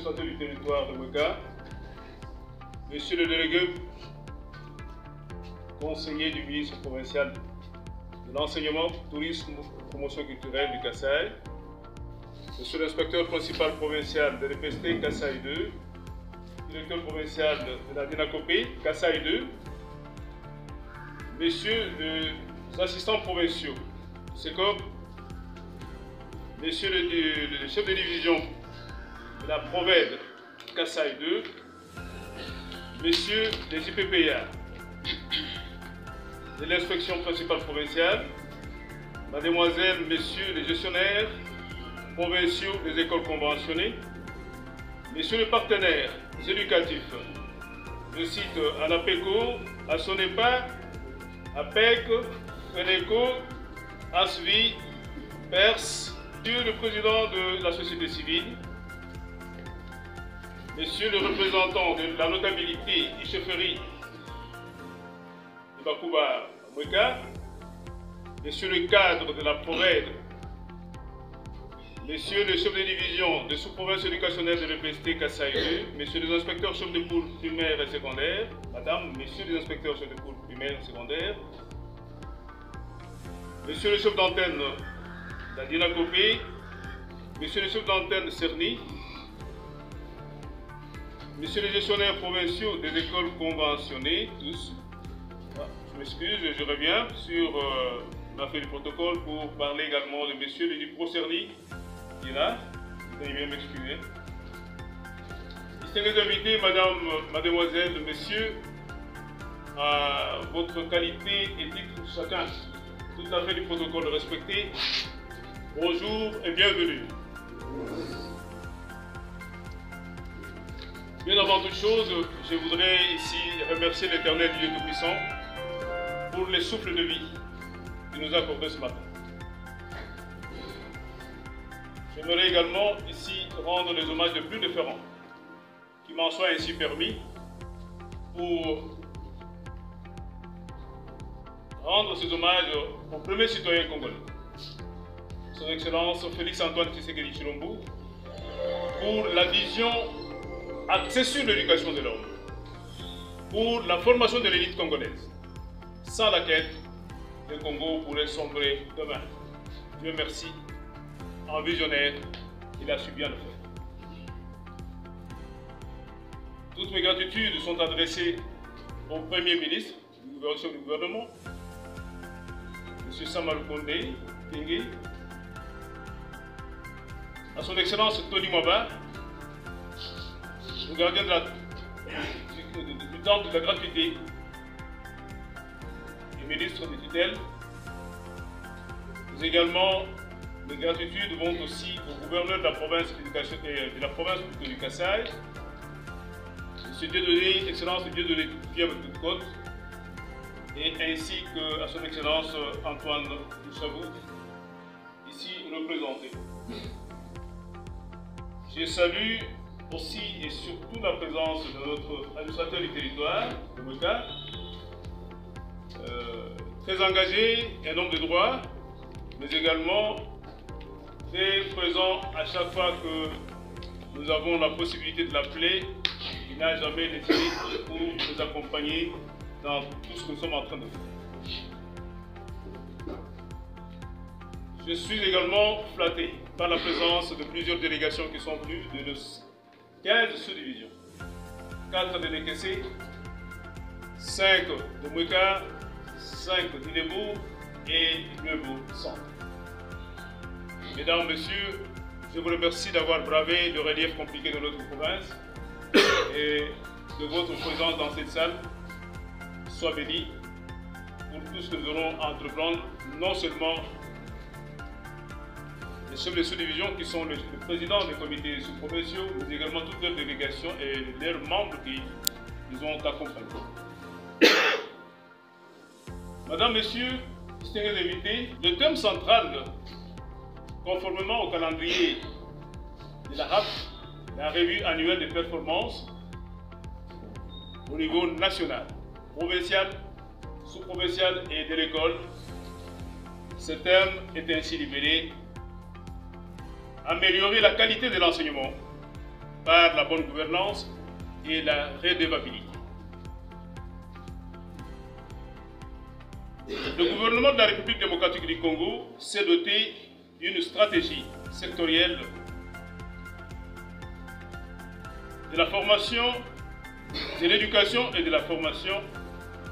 l'administrateur du territoire de Mweka, Monsieur le délégué conseiller du ministre provincial de l'enseignement, tourisme, promotion culturelle du Kasaï, Monsieur l'inspecteur principal provincial de l'EPST Kasaï 2, directeur provincial de la Dinakopé Kasaï 2, Messieurs les assistants provinciaux du SECOP, Messieurs le chef de division de la Provède Kasaï 2, Messieurs les IPPA de l'inspection principale provinciale, Mademoiselles, Messieurs les gestionnaires provinciaux des écoles conventionnées, Messieurs les partenaires éducatifs, je cite ANAPECO, ASONEPA, APEC, FENECO, ASVI, PERS, Monsieur le président de la société civile, Messieurs les représentants de la notabilité et chefferie de Bakuba Mweka, Messieurs le cadre de la Provède, Messieurs les chefs de division de sous-province éducationnelle de l'EPST Kasaï 2, Messieurs les inspecteurs chefs de pôle primaire et secondaire, Madame, Messieurs les inspecteurs chefs de pôle primaire et secondaire, Messieurs les chefs d'antenne de la Dinakopé, Messieurs les chefs d'antenne de Cerny, Messieurs les gestionnaires provinciaux des écoles conventionnées, tous, je m'excuse, je reviens sur ma feuille du protocole pour parler également de Messieurs les Dupro Cerny, qui est là, vous allez bien m'excuser. Distingués invités, Madame, Mademoiselle, Messieurs, à votre qualité et titre chacun, tout à fait du protocole respecté, bonjour et bienvenue. Bien avant toute chose, je voudrais ici remercier l'Éternel Dieu Tout-Puissant pour les souffles de vie qu'il nous a accordés ce matin. J'aimerais également ici rendre les hommages les plus différents qui m'en soient ainsi permis pour rendre ces hommages au premier citoyen congolais, Son Excellence Félix-Antoine Tshisekedi Tshilombo, pour la vision axée sur l'éducation de l'homme, pour la formation de l'élite congolaise, sans laquelle le Congo pourrait sombrer demain. Dieu merci, en visionnaire, il a su bien le faire. Toutes mes gratitudes sont adressées au Premier ministre du gouvernement, M. Samalou Kondé Tengue, à son Excellence Tony Mwaba, le gardien du temple de la gratuité, et ministre des tutelles. Mais également, les gratitudes vont aussi au gouverneur de la province du Kasaï, M. Dieudonné, Excellence Dieudonné Pierre de Côte, et ainsi qu'à son Excellence Antoine Chavou, ici représenté. Je salue aussi et surtout la présence de notre administrateur du territoire, de Mweka, très engagé, un homme de droit, mais également très présent à chaque fois que nous avons la possibilité de l'appeler. Il n'a jamais hésité pour nous accompagner dans tout ce que nous sommes en train de faire. Je suis également flatté par la présence de plusieurs délégations qui sont venues de nos 15 sous-divisions, 4 de Nekessé, 5 de Mweka, 5 d'Ilebo et Ilebo Centre. Mesdames, Messieurs, je vous remercie d'avoir bravé le relief compliqué de notre province et de votre présence dans cette salle. Sois béni pour tout ce que nous aurons à entreprendre, non seulement les chefs de sous-division qui sont le président des comités sous-provinciaux, mais également toutes leurs délégations et leurs membres qui nous ont accompagnés. Madame, Messieurs, distingués invités, le thème central, conformément au calendrier de la RAP, la revue annuelle des performances au niveau national, provincial, sous-provincial et de l'école, ce thème est ainsi libellé: améliorer la qualité de l'enseignement par la bonne gouvernance et la redevabilité. Le gouvernement de la République démocratique du Congo s'est doté d'une stratégie sectorielle de la formation, de l'éducation et de la formation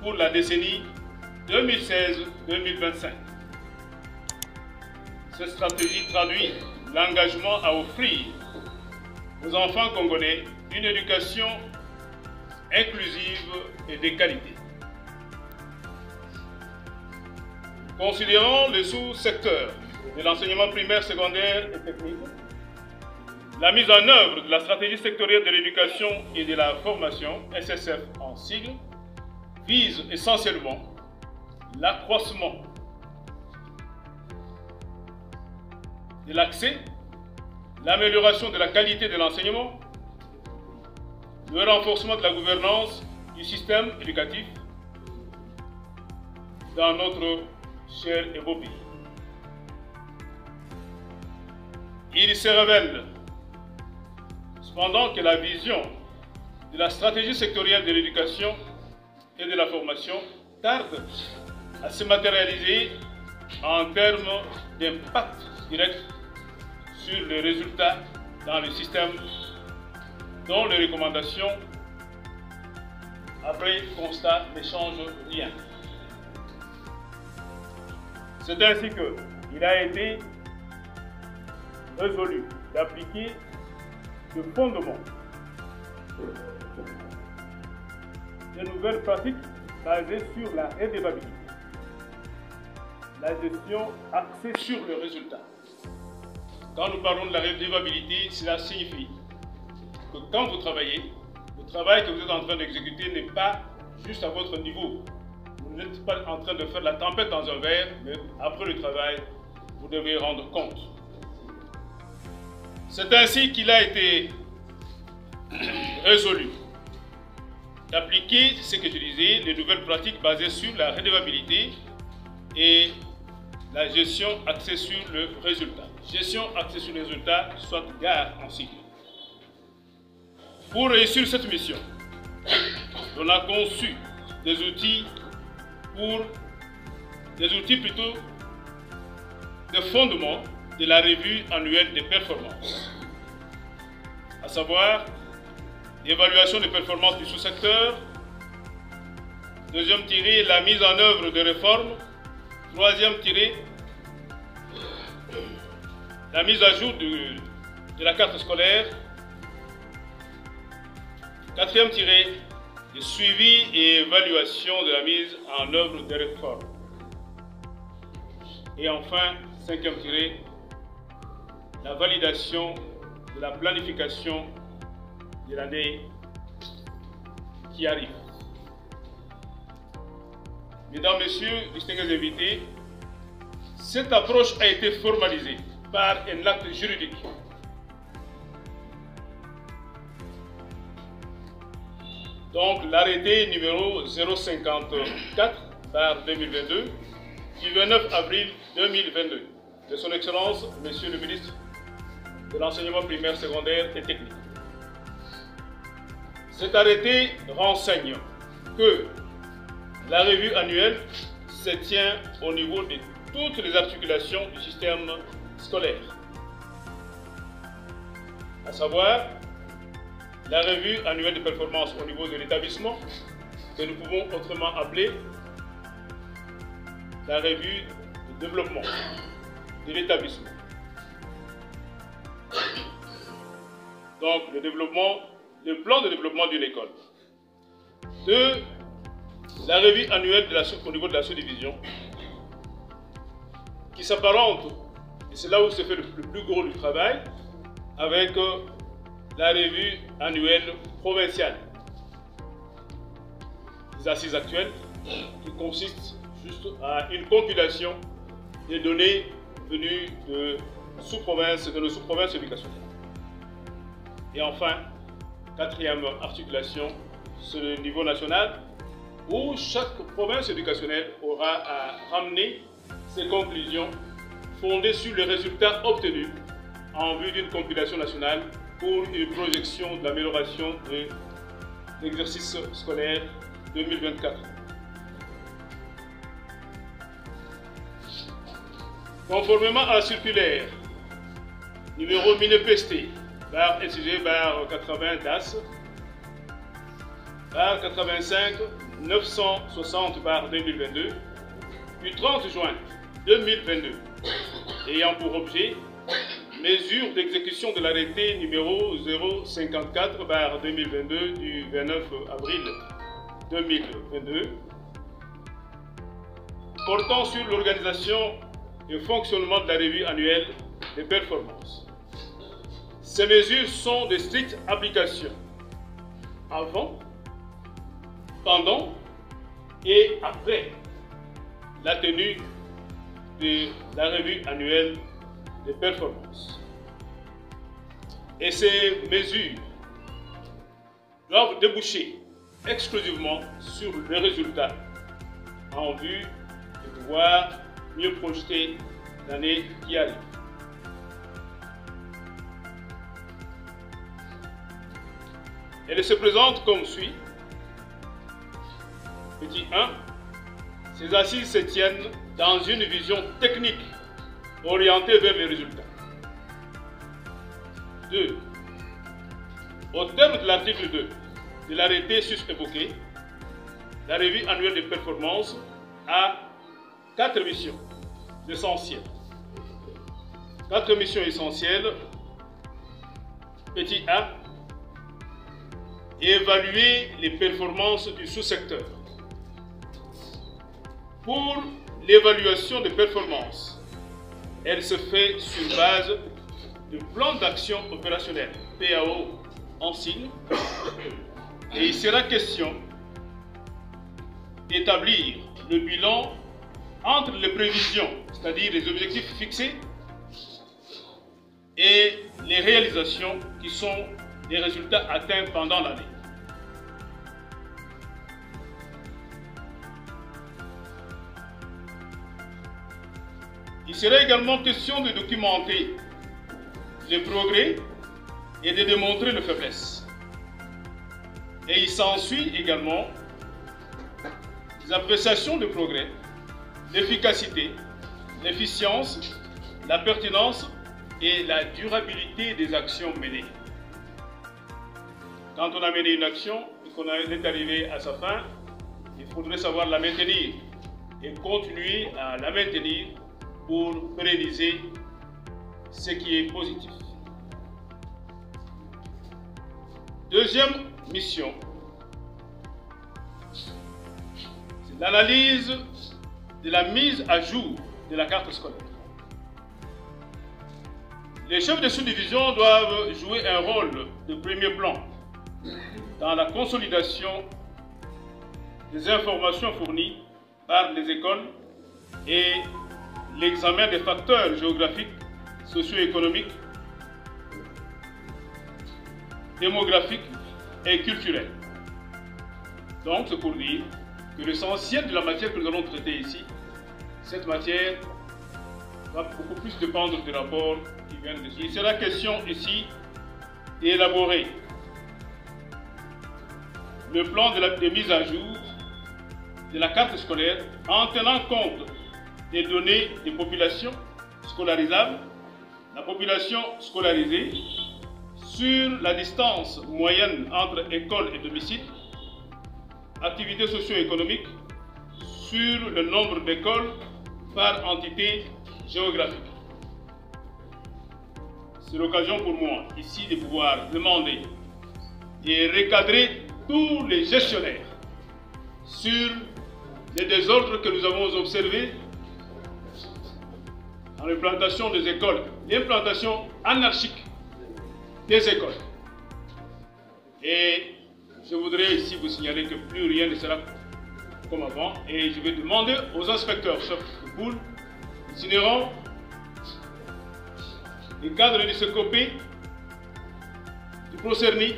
pour la décennie 2016-2025. Cette stratégie traduit l'engagement à offrir aux enfants congolais une éducation inclusive et de qualité. Considérant les sous-secteurs de l'enseignement primaire, secondaire et technique, la mise en œuvre de la stratégie sectorielle de l'éducation et de la formation, SSF en sigle, vise essentiellement l'accroissement de l'accès, l'amélioration de la qualité de l'enseignement, le renforcement de la gouvernance du système éducatif dans notre cher et beau pays. Il se révèle cependant que la vision de la stratégie sectorielle de l'éducation et de la formation tarde à se matérialiser en termes d'impact direct sur les résultats dans le système, dont les recommandations après constat ne changent rien. C'est ainsi qu'il a été résolu d'appliquer le fondement de nouvelles pratiques basées sur la redevabilité, la gestion axée sur le résultat. Quand nous parlons de la redevabilité, cela signifie que quand vous travaillez, le travail que vous êtes en train d'exécuter n'est pas juste à votre niveau. Vous n'êtes pas en train de faire la tempête dans un verre, mais après le travail, vous devez rendre compte. C'est ainsi qu'il a été résolu d'appliquer ce que je disais, les nouvelles pratiques basées sur la redevabilité et la gestion axée sur le résultat. Gestion axée sur le résultat, soit GAR en sigle. Pour réussir cette mission, on a conçu des outils plutôt de fondement de la revue annuelle des performances, à savoir l'évaluation des performances du sous-secteur, deuxième tiré, la mise en œuvre de réformes, troisième tiré, la mise à jour de la carte scolaire, quatrième tiré, le suivi et évaluation de la mise en œuvre des réformes. Et enfin, cinquième tiré, la validation de la planification de l'année qui arrive. Mesdames, Messieurs, distingués invités, cette approche a été formalisée par un acte juridique donc l'arrêté numéro 054/2022 du 29 avril 2022 de son Excellence, Monsieur le ministre de l'Enseignement primaire, secondaire et technique. Cet arrêté renseigne que la revue annuelle se tient au niveau de toutes les articulations du système scolaire, à savoir la revue annuelle de performance au niveau de l'établissement, que nous pouvons autrement appeler la revue de développement de l'établissement. Donc le plan de développement d'une école. Deux, la revue annuelle au niveau de la sous-division, qui s'apparente, et c'est là où se fait le plus gros du travail, avec la revue annuelle provinciale des assises actuelles, qui consiste juste à une compilation des données venues de nos sous-provinces éducationnelles. Et enfin, quatrième articulation, c'est le niveau national, où chaque province éducationnelle aura à ramener ses conclusions fondées sur les résultats obtenus en vue d'une compilation nationale pour une projection d'amélioration de l'exercice scolaire 2024. Conformément à la circulaire numéro MINEPEST, barre SG, barre 80 DAS, barre 85 960 barre 2022, du 30 juin 2022, ayant pour objet mesure d'exécution de l'arrêté numéro 054 barre 2022 du 29 avril 2022, portant sur l'organisation et le fonctionnement de la revue annuelle des performances. Ces mesures sont de stricte application avant, pendant et après la tenue de la revue annuelle des performances. Et ces mesures doivent déboucher exclusivement sur les résultats en vue de pouvoir mieux projeter l'année qui arrive. Elle se présente comme suit. Petit 1. Ces assises se tiennent dans une vision technique orientée vers les résultats. 2. Au terme de l'article 2 de l'arrêté sus-évoqué, la revue annuelle des performances a 4 missions essentielles. 4 missions essentielles. Petit A. Évaluer les performances du sous-secteur. Pour l'évaluation des performances, elle se fait sur base du plan d'action opérationnel, PAO en signe, et il sera question d'établir le bilan entre les prévisions, c'est-à-dire les objectifs fixés, et les réalisations qui sont les résultats atteints pendant l'année. Il sera également question de documenter les progrès et de démontrer les faiblesses. Et il s'ensuit également les appréciations de progrès, l'efficacité, l'efficience, la pertinence et la durabilité des actions menées. Quand on a mené une action et qu'on est arrivé à sa fin, il faudrait savoir la maintenir et continuer à la maintenir pour pérenniser ce qui est positif. Deuxième mission, c'est l'analyse de la mise à jour de la carte scolaire. Les chefs de sous-division doivent jouer un rôle de premier plan dans la consolidation des informations fournies par les écoles et l'examen des facteurs géographiques, socio-économiques, démographiques et culturels. Donc, c'est pour dire que l'essentiel de la matière que nous allons traiter ici, cette matière va beaucoup plus dépendre des rapports qui viennent dessus. Il sera question ici d'élaborer le plan de mise à jour de la carte scolaire en tenant compte des données des populations scolarisables, la population scolarisée, sur la distance moyenne entre école et domicile, activités socio-économiques, sur le nombre d'écoles par entité géographique. C'est l'occasion pour moi ici de pouvoir demander et recadrer tous les gestionnaires sur les désordres que nous avons observés dans l'implantation des écoles, l'implantation anarchique des écoles. Et je voudrais ici vous signaler que plus rien ne sera comme avant, et je vais demander aux inspecteurs chefs de poule, ils signeront les cadres du SECOPE, du PROCERNI,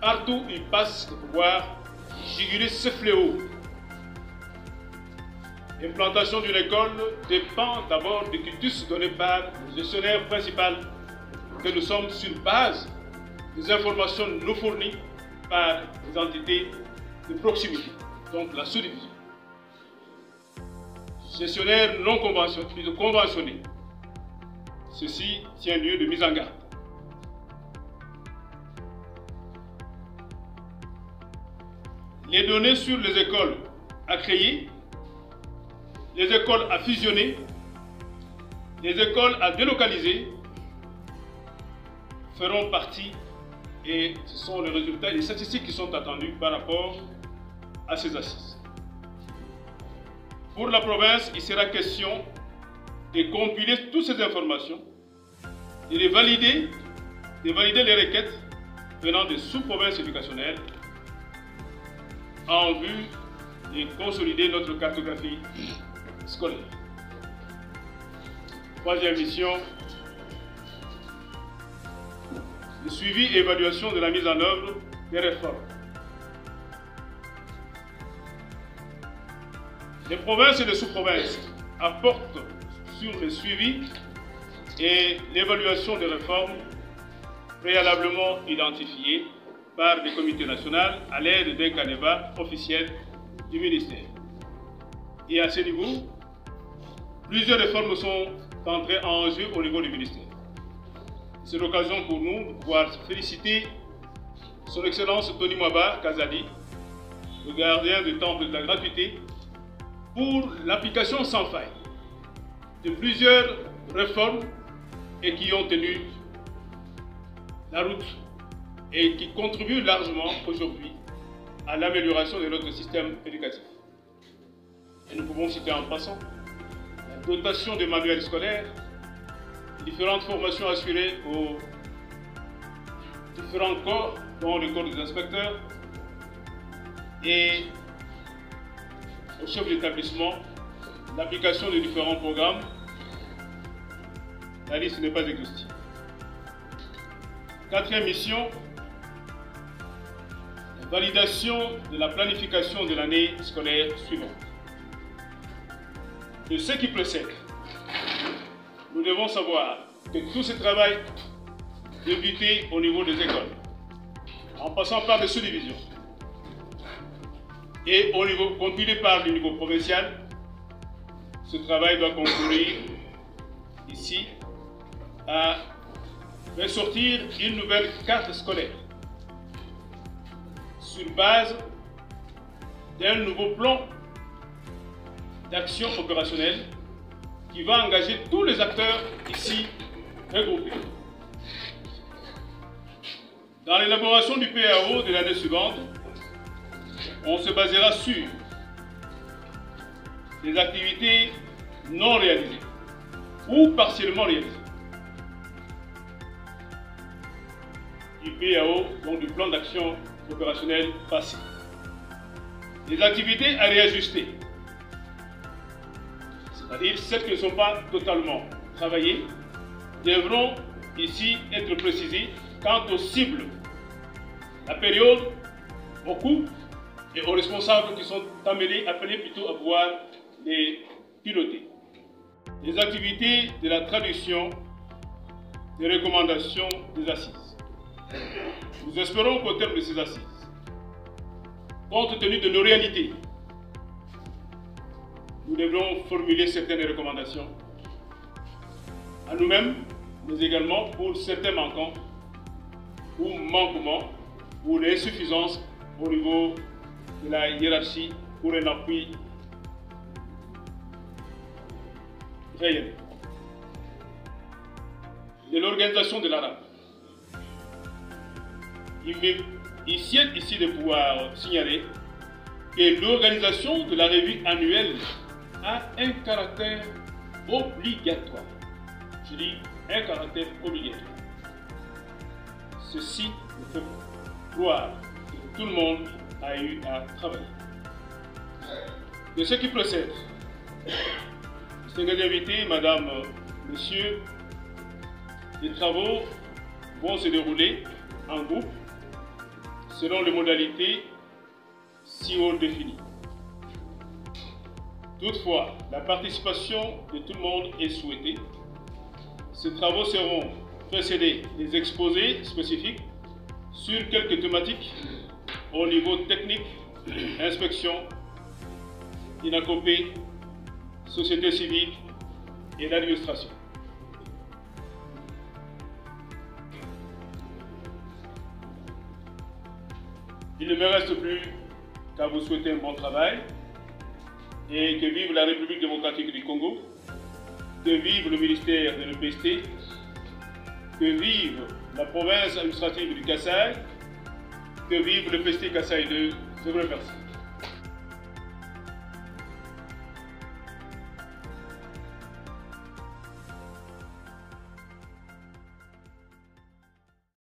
partout où ils passent de pouvoir juguler ce fléau. L'implantation d'une école dépend d'abord du quitus donné par le gestionnaire principal que nous sommes sur base des informations nous fournies par les entités de proximité, donc la sous-division. Gestionnaire non conventionné, ceci tient lieu de mise en garde. Les données sur les écoles à créer, les écoles à fusionner, les écoles à délocaliser feront partie, et ce sont les résultats et les statistiques qui sont attendus par rapport à ces assises. Pour la province, il sera question de compiler toutes ces informations et de valider les requêtes venant des sous-provinces éducationnelles en vue de consolider notre cartographie scolaire. Troisième mission, le suivi et évaluation de la mise en œuvre des réformes. Les provinces et les sous-provinces apportent sur le suivi et l'évaluation des réformes préalablement identifiées par le comité national à l'aide d'un canevas officiel du ministère. Et à ce niveau, plusieurs réformes sont entrées en jeu au niveau du ministère. C'est l'occasion pour nous de pouvoir féliciter Son Excellence Tony Mwaba Kazadi, le gardien du temple de la gratuité, pour l'application sans faille de plusieurs réformes et qui ont tenu la route et qui contribuent largement aujourd'hui à l'amélioration de notre système éducatif. Et nous pouvons citer en passant la dotation des manuels scolaires, les différentes formations assurées aux différents corps, dont le corps des inspecteurs et au chef d'établissement, l'application de différents programmes. La liste n'est pas exhaustive. Quatrième mission, la validation de la planification de l'année scolaire suivante. De ce qui précède, nous devons savoir que tout ce travail débuté au niveau des écoles, en passant par les sous-divisions, et au niveau compilé par le niveau provincial, ce travail doit concourir ici à ressortir une nouvelle carte scolaire sur base d'un nouveau plan d'action opérationnelle qui va engager tous les acteurs ici regroupés. Dans l'élaboration du PAO de l'année suivante, on se basera sur les activités non réalisées ou partiellement réalisées du PAO, donc du plan d'action opérationnel passé. Les activités à réajuster, c'est-à-dire celles qui ne sont pas totalement travaillées, devront ici être précisées quant aux cibles, la période, aux coûts et aux responsables qui sont appelés plutôt à pouvoir les piloter. Les activités de la traduction des recommandations des assises. Nous espérons qu'au terme de ces assises, compte tenu de nos réalités, nous devrons formuler certaines recommandations à nous-mêmes, mais également pour certains manquants ou manquements ou l'insuffisance au niveau de la hiérarchie pour un appui réel. De l'organisation de l'arabe. Il m'est ici de pouvoir signaler que l'organisation de la revue annuelle a un caractère obligatoire. Je dis un caractère obligatoire. Ceci me fait croire que tout le monde a eu à travailler. De ce qui précède, distingués invités, madame, messieurs, les travaux vont se dérouler en groupe selon les modalités si haut définies. Toutefois, la participation de tout le monde est souhaitée. Ces travaux seront précéder des exposés spécifiques sur quelques thématiques au niveau technique, inspection, INACOPé, société civile et l'administration. Il ne me reste plus qu'à vous souhaiter un bon travail et que vive la République démocratique du Congo, que vive le ministère de l'EPST, que vive la province administrative du Kasaï, que vive le l'EPST Kasaï 2. Je vous remercie.